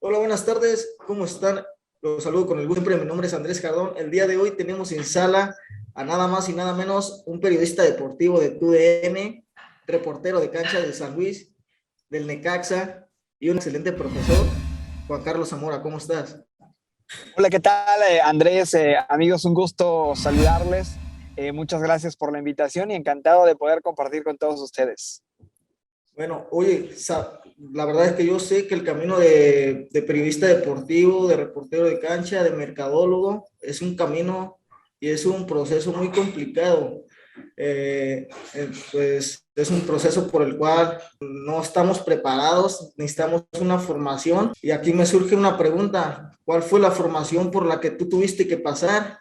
Hola, buenas tardes, ¿cómo están? Los saludo con el gusto siempre, mi nombre es Andrés Cardón. El día de hoy tenemos en sala a nada más y nada menos un periodista deportivo de TUDN, reportero de cancha del San Luis, del Necaxa y un excelente profesor, Juan Carlos Zamora. ¿Cómo estás? Hola, ¿qué tal, Andrés? Amigos, un gusto saludarles. Muchas gracias por la invitación y encantado de poder compartir con todos ustedes. Bueno, oye, la verdad es que yo sé que el camino de periodista deportivo, de reportero de cancha, de mercadólogo, es un camino y es un proceso muy complicado. Pues es un proceso por el cual no estamos preparados, necesitamos una formación. Y aquí me surge una pregunta: ¿cuál fue la formación por la que tú tuviste que pasar?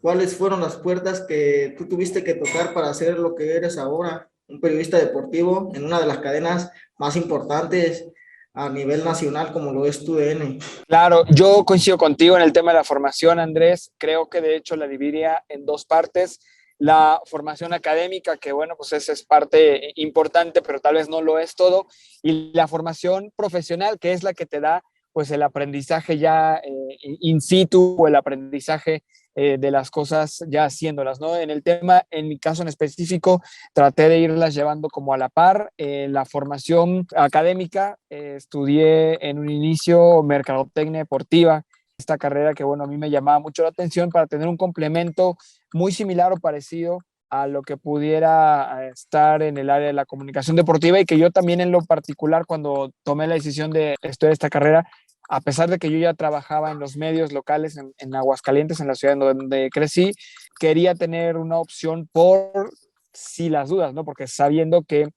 ¿Cuáles fueron las puertas que tú tuviste que tocar para hacer lo que eres ahora, un periodista deportivo en una de las cadenas más importantes a nivel nacional como lo es TUDN? Claro, yo coincido contigo en el tema de la formación, Andrés. Creo que de hecho la dividiría en dos partes. La formación académica, que bueno, pues esa es parte importante, pero tal vez no lo es todo. Y la formación profesional, que es la que te da pues el aprendizaje ya in situ o el aprendizaje de las cosas ya haciéndolas, ¿no? En el tema, en mi caso en específico, traté de irlas llevando como a la par. La formación académica, estudié en un inicio mercadotecnia deportiva, esta carrera que, bueno, a mí me llamaba mucho la atención para tener un complemento muy similar o parecido a lo que pudiera estar en el área de la comunicación deportiva y que yo también en lo particular cuando tomé la decisión de estudiar esta carrera, a pesar de que yo ya trabajaba en los medios locales en Aguascalientes, en la ciudad donde crecí, quería tener una opción por si las dudas, ¿no? Porque sabiendo que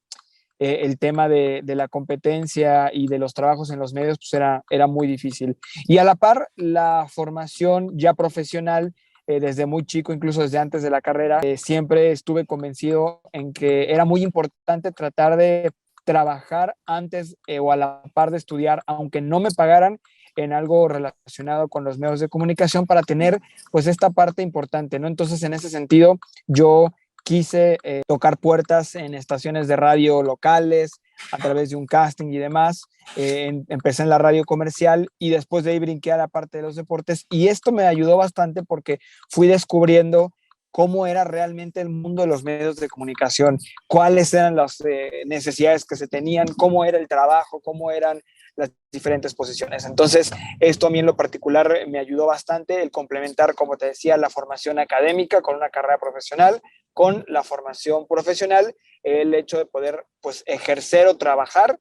el tema de la competencia y de los trabajos en los medios pues era muy difícil. Y a la par, la formación ya profesional, desde muy chico, incluso desde antes de la carrera, siempre estuve convencido en que era muy importante tratar de trabajar antes o a la par de estudiar, aunque no me pagaran, en algo relacionado con los medios de comunicación para tener pues esta parte importante, ¿no? Entonces, en ese sentido, yo quise tocar puertas en estaciones de radio locales a través de un casting y demás. Empecé en la radio comercial y después de ahí brinqué a la parte de los deportes y esto me ayudó bastante porque fui descubriendo cómo era realmente el mundo de los medios de comunicación, cuáles eran las necesidades que se tenían, cómo era el trabajo, cómo eran las diferentes posiciones. Entonces, esto a mí en lo particular me ayudó bastante el complementar, como te decía, la formación académica con una carrera profesional, con la formación profesional, el hecho de poder pues ejercer o trabajar,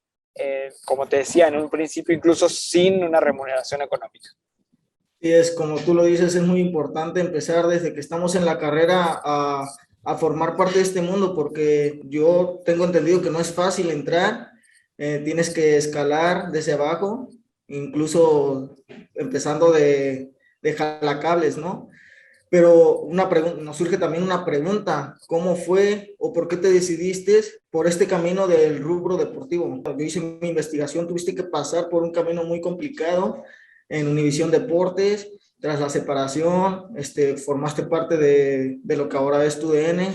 como te decía en un principio, incluso sin una remuneración económica. Y es como tú lo dices, es muy importante empezar desde que estamos en la carrera a formar parte de este mundo, porque yo tengo entendido que no es fácil entrar, tienes que escalar desde abajo, incluso empezando de jalacables, ¿no? Pero nos surge también una pregunta: ¿cómo fue o por qué te decidiste por este camino del rubro deportivo? Yo hice mi investigación, tuviste que pasar por un camino muy complicado en Univisión Deportes. Tras la separación, formaste parte de lo que ahora es TUDN,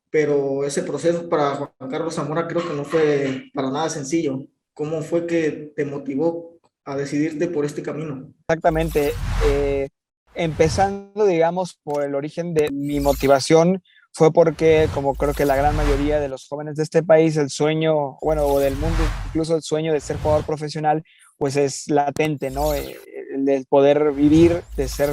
pero ese proceso para Juan Carlos Zamora creo que no fue para nada sencillo. ¿Cómo fue que te motivó a decidirte por este camino? Exactamente. Empezando, digamos, por el origen de mi motivación, fue porque, como creo que la gran mayoría de los jóvenes de este país, el sueño, bueno, o del mundo, incluso el sueño de ser jugador profesional, pues es latente, ¿no? El de poder vivir, de ser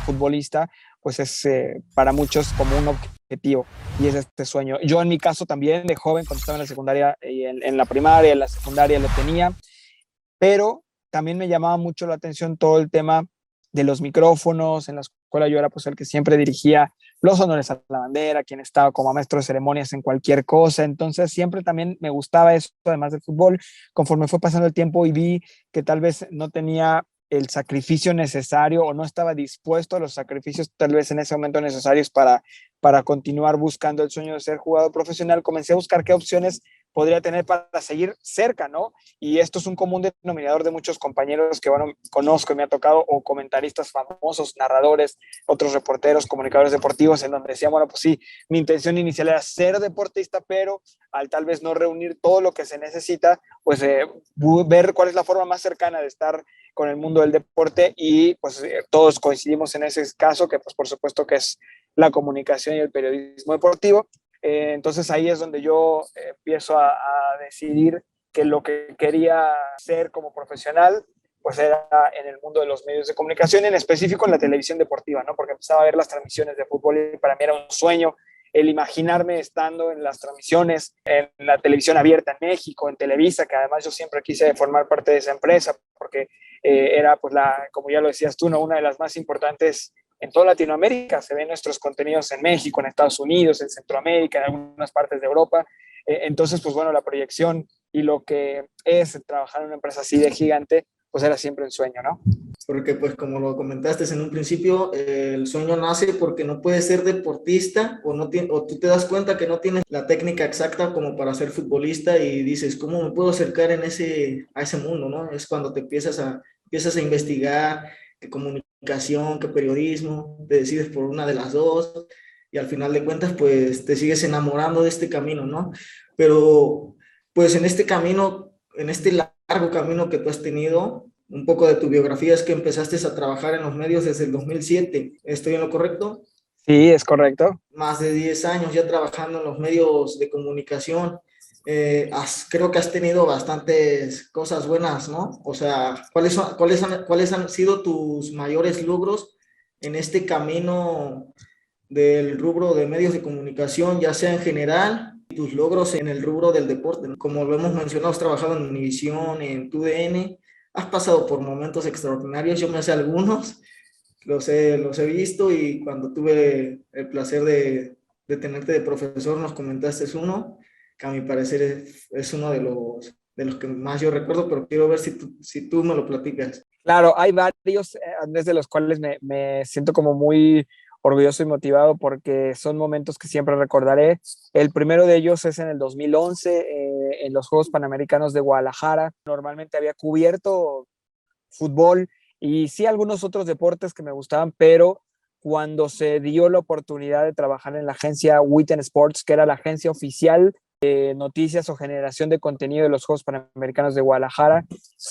futbolista, pues es para muchos como un objetivo y es este sueño. Yo en mi caso también, de joven, cuando estaba en la secundaria y en la primaria, en la secundaria lo tenía, pero también me llamaba mucho la atención todo el tema de los micrófonos. En la escuela yo era pues el que siempre dirigía los honores a la bandera, quien estaba como maestro de ceremonias en cualquier cosa, entonces siempre también me gustaba eso, además del fútbol. Conforme fue pasando el tiempo y vi que tal vez no tenía el sacrificio necesario o no estaba dispuesto a los sacrificios tal vez en ese momento necesarios para continuar buscando el sueño de ser jugador profesional, comencé a buscar qué opciones podría tener para seguir cerca, ¿no? Y esto es un común denominador de muchos compañeros que, bueno, conozco y me ha tocado, o comentaristas famosos, narradores, otros reporteros, comunicadores deportivos, en donde decían, bueno, pues sí, mi intención inicial era ser deportista, pero al tal vez no reunir todo lo que se necesita, pues ver cuál es la forma más cercana de estar con el mundo del deporte, y pues todos coincidimos en ese caso, que pues por supuesto que es la comunicación y el periodismo deportivo. Entonces ahí es donde yo empiezo a decidir que lo que quería ser como profesional pues era en el mundo de los medios de comunicación, en específico en la televisión deportiva, ¿no? Porque empezaba a ver las transmisiones de fútbol y para mí era un sueño el imaginarme estando en las transmisiones en la televisión abierta en México, en Televisa, que además yo siempre quise formar parte de esa empresa porque era, pues, como ya lo decías tú, ¿no? Una de las más importantes en toda Latinoamérica. Se ven nuestros contenidos en México, en Estados Unidos, en Centroamérica, en algunas partes de Europa. Entonces, pues bueno, la proyección y lo que es trabajar en una empresa así de gigante, pues era siempre un sueño, ¿no? Porque pues como lo comentaste en un principio, el sueño nace porque no puedes ser deportista o, no o tú te das cuenta que no tienes la técnica exacta como para ser futbolista y dices, ¿cómo me puedo acercar a ese mundo, ¿no? Es cuando te empiezas a investigar qué comunicación, qué periodismo, te decides por una de las dos y al final de cuentas pues te sigues enamorando de este camino, ¿no? Pero pues en este camino, en este largo camino que tú has tenido, un poco de tu biografía es que empezaste a trabajar en los medios desde el 2007. ¿Estoy en lo correcto? Sí, es correcto. Más de 10 años ya trabajando en los medios de comunicación. Creo que has tenido bastantes cosas buenas, ¿no? O sea, ¿cuáles han sido tus mayores logros en este camino del rubro de medios de comunicación, ya sea en general, y tus logros en el rubro del deporte, ¿no? Como lo hemos mencionado, has trabajado en Univisión, en TUDN, has pasado por momentos extraordinarios, yo me sé algunos, los he visto y cuando tuve el placer de tenerte de profesor nos comentaste uno, que a mi parecer es uno de los que más yo recuerdo, pero quiero ver si tú me lo platicas. Claro, hay varios, Andrés, de los cuales me siento como muy orgulloso y motivado porque son momentos que siempre recordaré. El primero de ellos es en el 2011, en los Juegos Panamericanos de Guadalajara. Normalmente había cubierto fútbol y sí algunos otros deportes que me gustaban, pero cuando se dio la oportunidad de trabajar en la agencia Witten Sports, que era la agencia oficial de noticias o generación de contenido de los Juegos Panamericanos de Guadalajara,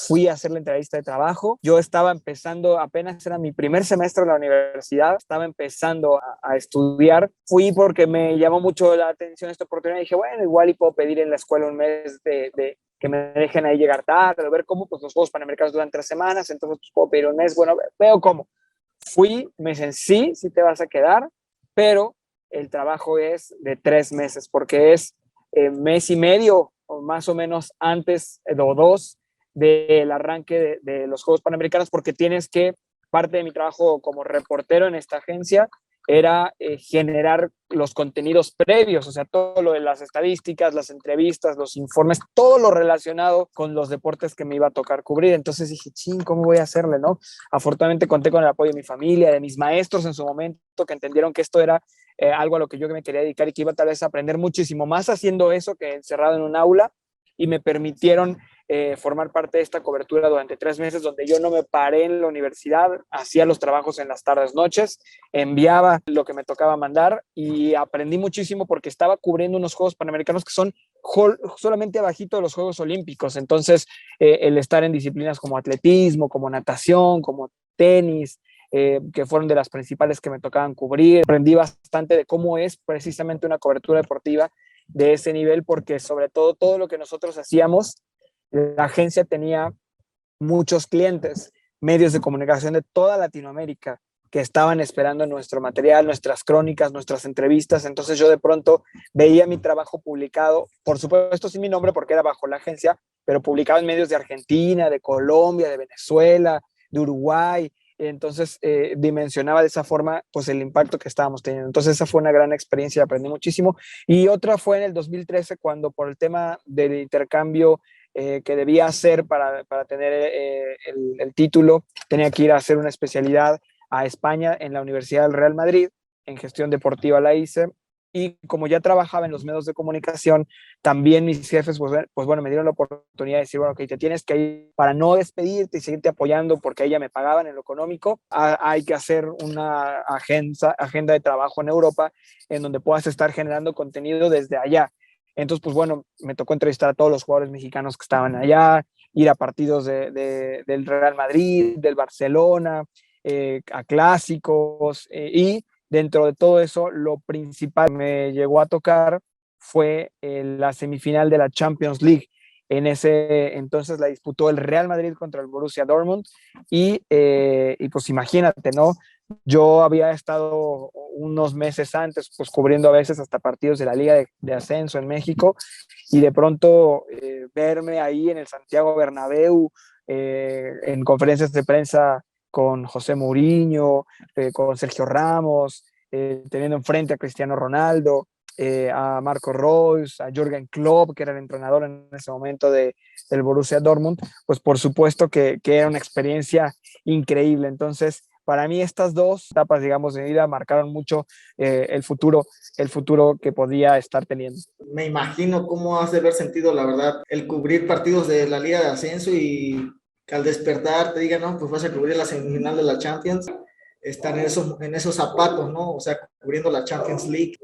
fui a hacer la entrevista de trabajo. Yo estaba empezando, apenas era mi primer semestre en la universidad, estaba empezando a estudiar. Fui porque me llamó mucho la atención esta oportunidad y dije, bueno, igual y puedo pedir en la escuela un mes de que me dejen ahí llegar tarde, ver cómo pues, los Juegos Panamericanos duran 3 semanas, entonces pues, puedo pedir un mes, bueno, veo cómo. Fui, me dicen, sí, sí te vas a quedar, pero el trabajo es de 3 meses, porque es mes y medio, o más o menos antes, o dos, del arranque de los Juegos Panamericanos, porque tienes que, parte de mi trabajo como reportero en esta agencia, era generar los contenidos previos, o sea, todo lo de las estadísticas, las entrevistas, los informes, todo lo relacionado con los deportes que me iba a tocar cubrir. Entonces dije, ching, ¿cómo voy a hacerle, no? Afortunadamente conté con el apoyo de mi familia, de mis maestros en su momento, que entendieron que esto era algo a lo que yo me quería dedicar y que iba tal vez a aprender muchísimo más haciendo eso que encerrado en un aula, y me permitieron formar parte de esta cobertura durante 3 meses, donde yo no me paré en la universidad, hacía los trabajos en las tardes, noches, enviaba lo que me tocaba mandar y aprendí muchísimo porque estaba cubriendo unos Juegos Panamericanos que son solamente abajito de los Juegos Olímpicos. Entonces, el estar en disciplinas como atletismo, como natación, como tenis, que fueron de las principales que me tocaban cubrir. Aprendí bastante de cómo es precisamente una cobertura deportiva de ese nivel, porque sobre todo lo que nosotros hacíamos, la agencia tenía muchos clientes, medios de comunicación de toda Latinoamérica que estaban esperando nuestro material, nuestras crónicas, nuestras entrevistas. Entonces yo de pronto veía mi trabajo publicado, por supuesto sin mi nombre porque era bajo la agencia, pero publicado en medios de Argentina, de Colombia, de Venezuela, de Uruguay. Entonces dimensionaba de esa forma pues el impacto que estábamos teniendo. Entonces esa fue una gran experiencia, aprendí muchísimo. Y otra fue en el 2013 cuando por el tema del intercambio que debía hacer para tener el título, tenía que ir a hacer una especialidad a España en la Universidad del Real Madrid, en gestión deportiva la hice, Y como ya trabajaba en los medios de comunicación, también mis jefes, pues bueno, me dieron la oportunidad de decir, bueno, que te tienes que ir para no despedirte y seguirte apoyando porque ella me pagaban en lo económico. Hay que hacer una agenda de trabajo en Europa en donde puedas estar generando contenido desde allá. Entonces, pues bueno, me tocó entrevistar a todos los jugadores mexicanos que estaban allá, ir a partidos del Real Madrid, del Barcelona, a clásicos, y dentro de todo eso, lo principal que me llegó a tocar fue la semifinal de la Champions League. En ese entonces la disputó el Real Madrid contra el Borussia Dortmund y pues imagínate, ¿no? Yo había estado unos meses antes pues cubriendo a veces hasta partidos de la Liga de Ascenso en México y de pronto verme ahí en el Santiago Bernabéu en conferencias de prensa con José Mourinho, con Sergio Ramos, teniendo enfrente a Cristiano Ronaldo, a Marco Reus, a Jürgen Klopp, que era el entrenador en ese momento del Borussia Dortmund, pues por supuesto que era una experiencia increíble. Entonces, para mí estas dos etapas, digamos, de vida marcaron mucho el futuro que podía estar teniendo. Me imagino cómo has de haber sentido, la verdad, el cubrir partidos de la Liga de Ascenso y que al despertar te digan, no, pues vas a cubrir la semifinal de la Champions, estar en esos zapatos, ¿no? O sea, cubriendo la Champions League,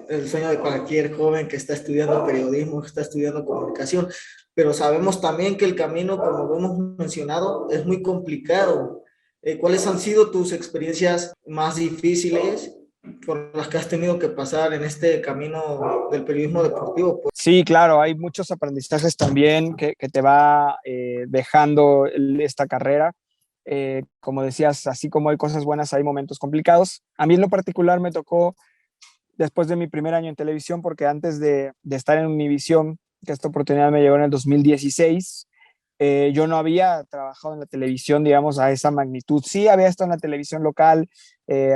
el sueño de cualquier joven que está estudiando periodismo, que está estudiando comunicación, pero sabemos también que el camino, como hemos mencionado, es muy complicado. ¿Cuáles han sido tus experiencias más difíciles por las que has tenido que pasar en este camino del periodismo deportivo? Sí, claro, hay muchos aprendizajes también que te va dejando esta carrera. Como decías, así como hay cosas buenas, hay momentos complicados. A mí en lo particular me tocó después de mi primer año en televisión, porque antes de estar en Univisión, que esta oportunidad me llegó en el 2016, yo no había trabajado en la televisión, digamos, a esa magnitud. Sí, había estado en la televisión local,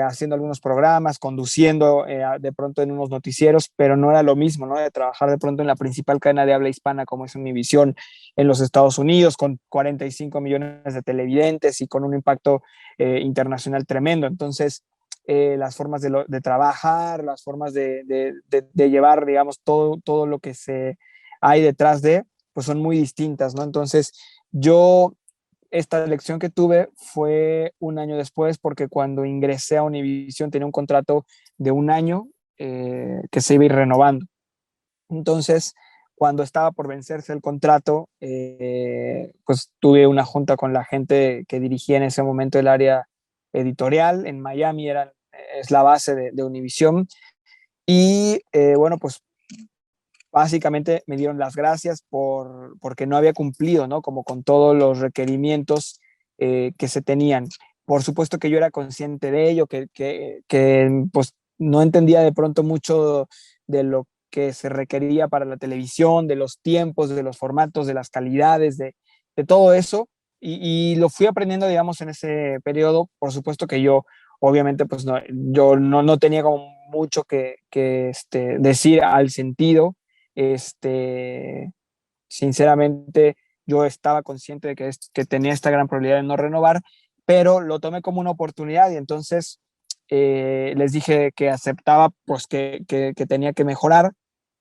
haciendo algunos programas, conduciendo de pronto en unos noticieros, pero no era lo mismo, ¿no? De trabajar de pronto en la principal cadena de habla hispana como es Univisión en los Estados Unidos, con 45 millones de televidentes y con un impacto internacional tremendo. Entonces, las formas de trabajar, las formas de llevar, digamos, todo lo que hay detrás pues son muy distintas, ¿no? Entonces, yo, esta elección que tuve fue un año después, porque cuando ingresé a Univision tenía un contrato de un año que se iba a ir renovando. Entonces, cuando estaba por vencerse el contrato, pues tuve una junta con la gente que dirigía en ese momento el área editorial en Miami, es la base de Univision. Y bueno, pues básicamente me dieron las gracias porque no había cumplido, ¿no? Como con todos los requerimientos que se tenían. Por supuesto que yo era consciente de ello, que pues no entendía de pronto mucho de lo que se requería para la televisión, de los tiempos, de los formatos, de las calidades, de todo eso. Y lo fui aprendiendo, digamos, en ese periodo. Por supuesto que yo, obviamente, pues no, yo no tenía como mucho que decir al sentido. este, Sinceramente, yo estaba consciente de que tenía esta gran probabilidad de no renovar, pero lo tomé como una oportunidad y entonces les dije que aceptaba, pues que tenía que mejorar,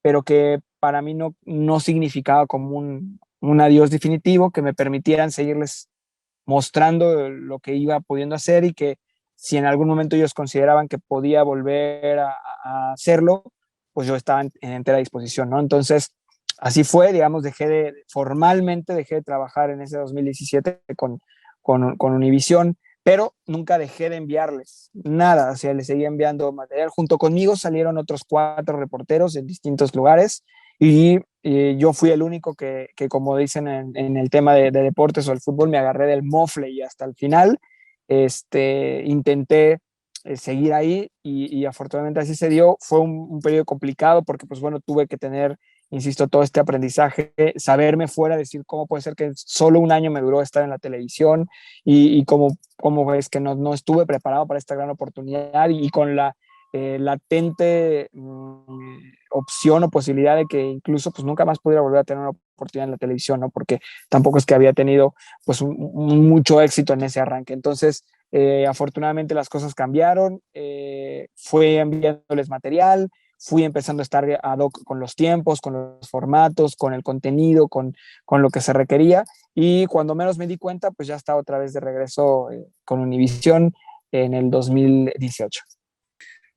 pero que para mí no significaba como un adiós definitivo, que me permitieran seguirles mostrando lo que iba pudiendo hacer y que si en algún momento ellos consideraban que podía volver a hacerlo, pues yo estaba en entera disposición, ¿no? Entonces, así fue, digamos, formalmente dejé de trabajar en ese 2017 con Univision, pero nunca dejé de enviarles nada, o sea, les seguía enviando material. Junto conmigo salieron otros 4 reporteros en distintos lugares y yo fui el único que como dicen en el tema de deportes o el fútbol, me agarré del mofle y hasta el final intenté seguir ahí y afortunadamente así se dio. Fue un periodo complicado porque, pues bueno, tuve que tener, insisto, todo este aprendizaje, saberme fuera, decir cómo puede ser que solo un año me duró estar en la televisión y cómo es que no estuve preparado para esta gran oportunidad y con la latente opción o posibilidad de que incluso pues nunca más pudiera volver a tener una oportunidad en la televisión, ¿no? Porque tampoco es que había tenido pues mucho éxito en ese arranque. Entonces, afortunadamente las cosas cambiaron, fue enviándoles material, fui empezando a estar ad hoc con los tiempos, con los formatos, con el contenido, con lo que se requería, y cuando menos me di cuenta, pues ya estaba otra vez de regreso con Univisión en el 2018.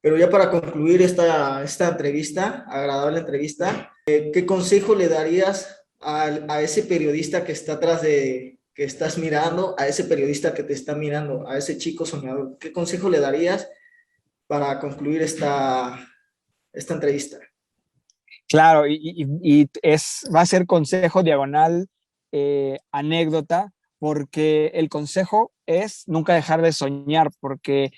Pero ya para concluir esta entrevista, agradable entrevista, ¿qué consejo le darías a ese periodista que está atrás de, que estás mirando, a ese periodista que te está mirando, a ese chico soñador? ¿Qué consejo le darías para concluir esta entrevista? Claro, va a ser consejo diagonal anécdota, porque el consejo es nunca dejar de soñar, porque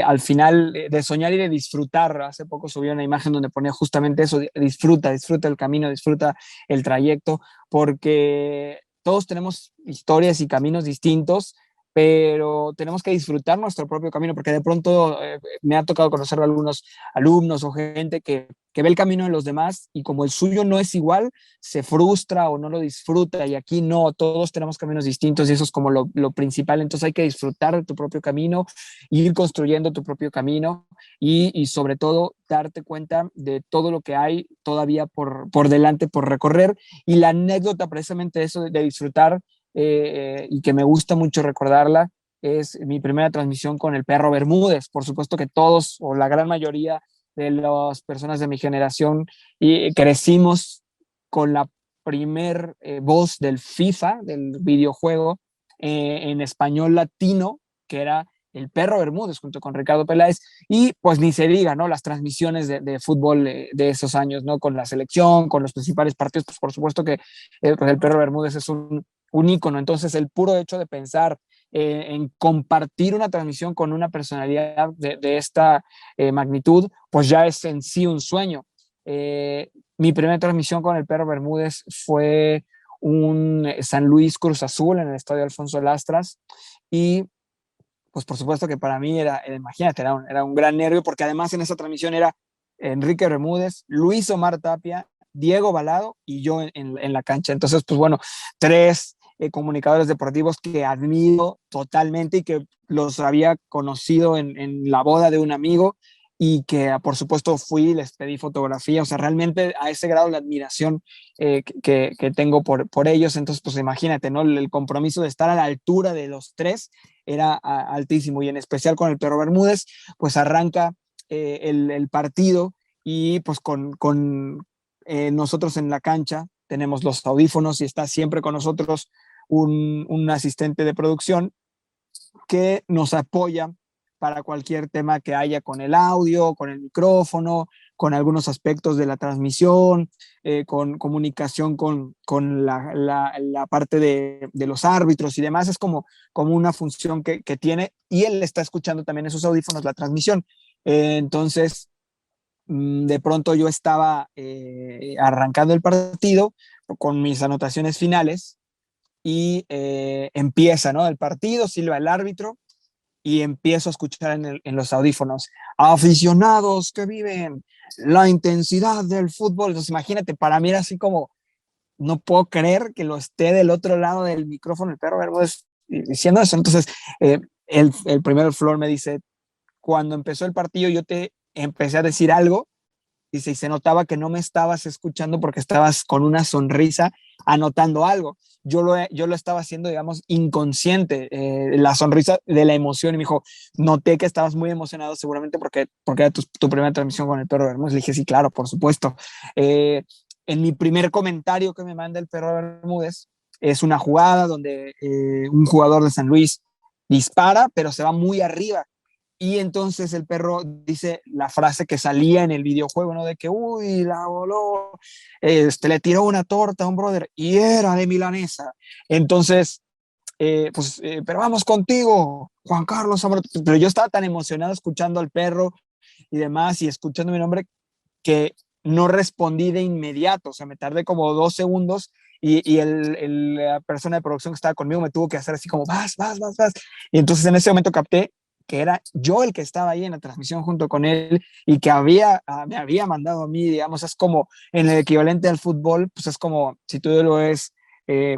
al final de soñar y de disfrutar, hace poco subí una imagen donde ponía justamente eso, disfruta el camino, disfruta el trayecto, porque todos tenemos historias y caminos distintos, pero tenemos que disfrutar nuestro propio camino, porque de pronto me ha tocado conocer a algunos alumnos o gente que ve el camino de los demás y como el suyo no es igual, se frustra o no lo disfruta, y aquí no, todos tenemos caminos distintos y eso es como lo principal. Entonces hay que disfrutar de tu propio camino, ir construyendo tu propio camino y sobre todo darte cuenta de todo lo que hay todavía por delante, por recorrer. Y la anécdota precisamente de eso de disfrutar y que me gusta mucho recordarla, es mi primera transmisión con el Perro Bermúdez. Por supuesto que todos o la gran mayoría de las personas de mi generación y crecimos con la primer voz del FIFA, del videojuego, en español latino, que era el Perro Bermúdez junto con Ricardo Peláez, y pues ni se diga, ¿no? Las transmisiones de fútbol de esos años, ¿no? Con la selección, con los principales partidos, pues por supuesto que pues el Perro Bermúdez es un ícono. Entonces el puro hecho de pensar en compartir una transmisión con una personalidad de esta magnitud, pues ya es en sí un sueño. Mi primera transmisión con el Perro Bermúdez fue un San Luis Cruz Azul en el estadio Alfonso Lastras, y pues por supuesto que para mí imagínate, era un gran nervio, porque además en esa transmisión era Enrique Bermúdez, Luis Omar Tapia, Diego Balado y yo en la cancha. Entonces, pues bueno, tres comunicadores deportivos que admiro totalmente y que los había conocido en la boda de un amigo, y que por supuesto fui, les pedí fotografía, o sea, realmente a ese grado la admiración que tengo por ellos. Entonces, pues imagínate, ¿no? El compromiso de estar a la altura de los tres era altísimo, y en especial con el Perro Bermúdez, pues arranca el partido, y pues con nosotros en la cancha tenemos los audífonos y está siempre con nosotros un asistente de producción que nos apoya para cualquier tema que haya con el audio, con el micrófono, con algunos aspectos de la transmisión, con comunicación con la parte de los árbitros y demás. Es como una función que tiene, y él está escuchando también en sus audífonos la transmisión. Entonces, de pronto yo estaba arrancando el partido con mis anotaciones finales, y empieza, ¿no? El partido, silba el árbitro, y empiezo a escuchar en los audífonos: aficionados que viven la intensidad del fútbol. Entonces, imagínate, para mí era así como, no puedo creer que lo esté del otro lado del micrófono el Perro Bermúdez diciendo eso. Entonces, el primer Flor me dice: cuando empezó el partido yo te empecé a decir algo, dice, y se notaba que no me estabas escuchando porque estabas con una sonrisa anotando algo. Yo lo estaba haciendo, digamos, inconsciente, la sonrisa de la emoción. Y me dijo: noté que estabas muy emocionado, seguramente porque era tu primera transmisión con el Perro Bermúdez. Le dije: sí, claro, por supuesto. En mi primer comentario que me manda el Perro Bermúdez es una jugada donde un jugador de San Luis dispara, pero se va muy arriba, y entonces el perro dice la frase que salía en el videojuego, ¿no? De que, uy, la voló, le tiró una torta a un brother y era de milanesa. Entonces, pero vamos contigo, Juan Carlos. Pero yo estaba tan emocionado escuchando al perro y demás, y escuchando mi nombre, que no respondí de inmediato. O sea, me tardé como 2 segundos, y la persona de producción que estaba conmigo me tuvo que hacer así como, vas. Y entonces en ese momento capté que era yo el que estaba ahí en la transmisión junto con él, y que me había mandado a mí, digamos. Es como en el equivalente al fútbol, pues es como si tú lo ves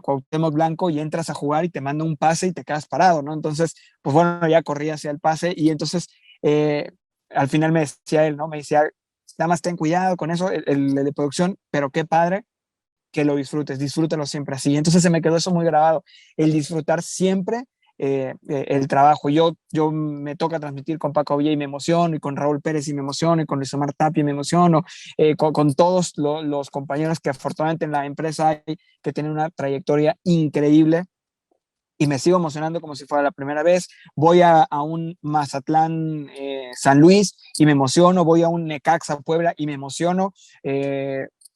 Cuauhtémoc Blanco y entras a jugar y te manda un pase y te quedas parado, ¿no? Entonces, pues bueno, ya corrí hacia el pase, y entonces al final me decía él, ¿no? Me decía: nada más ten cuidado con eso, el de producción, pero qué padre que lo disfrutes, disfrútalo siempre así. Entonces se me quedó eso muy grabado, el disfrutar siempre el trabajo. Yo me toca transmitir con Paco Villa y me emociono, y con Raúl Pérez y me emociono, y con Luis Omar Tapia y me emociono, con todos los compañeros que afortunadamente en la empresa hay, que tienen una trayectoria increíble, y me sigo emocionando como si fuera la primera vez. Voy a un Mazatlán San Luis y me emociono, voy a un Necaxa Puebla y me emociono,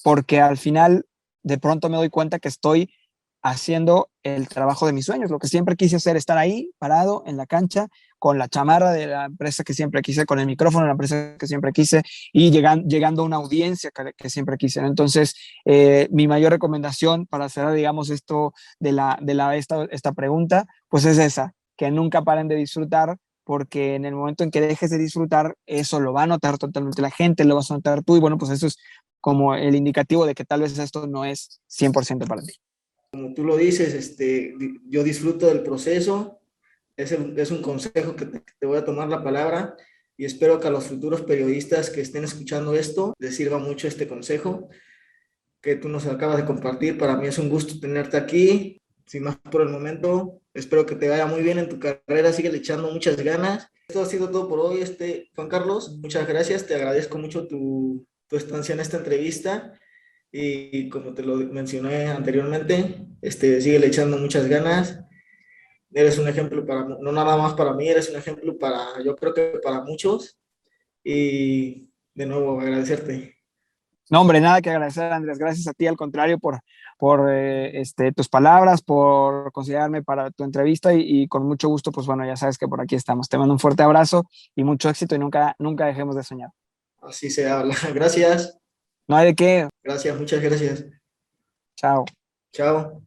porque al final de pronto me doy cuenta que estoy haciendo el trabajo de mis sueños, lo que siempre quise hacer, estar ahí parado en la cancha con la chamarra de la empresa que siempre quise, con el micrófono de la empresa que siempre quise, y llegando a una audiencia que siempre quise. Entonces, mi mayor recomendación para cerrar, digamos, esto esta pregunta, pues es esa, que nunca paren de disfrutar, porque en el momento en que dejes de disfrutar, eso lo va a notar totalmente la gente, lo vas a notar tú, y bueno, pues eso es como el indicativo de que tal vez esto no es 100% para ti. Como tú lo dices, yo disfruto del proceso. Es un consejo que te voy a tomar la palabra, y espero que a los futuros periodistas que estén escuchando esto les sirva mucho este consejo que tú nos acabas de compartir. Para mí es un gusto tenerte aquí. Sin más por el momento, espero que te vaya muy bien en tu carrera, sigue echando muchas ganas. Esto ha sido todo por hoy, Juan Carlos. Muchas gracias, te agradezco mucho tu estancia en esta entrevista, y como te lo mencioné anteriormente, sigue echando muchas ganas. Eres un ejemplo para, no nada más para mí, eres un ejemplo para, yo creo que para muchos, y de nuevo agradecerte. No, hombre, nada que agradecer, Andrés. Gracias a ti, al contrario, por tus palabras, por considerarme para tu entrevista, y con mucho gusto, pues bueno, ya sabes que por aquí estamos. Te mando un fuerte abrazo y mucho éxito, y nunca dejemos de soñar. Así se habla. Gracias. No hay de qué. Gracias, muchas gracias. Chao. Chao.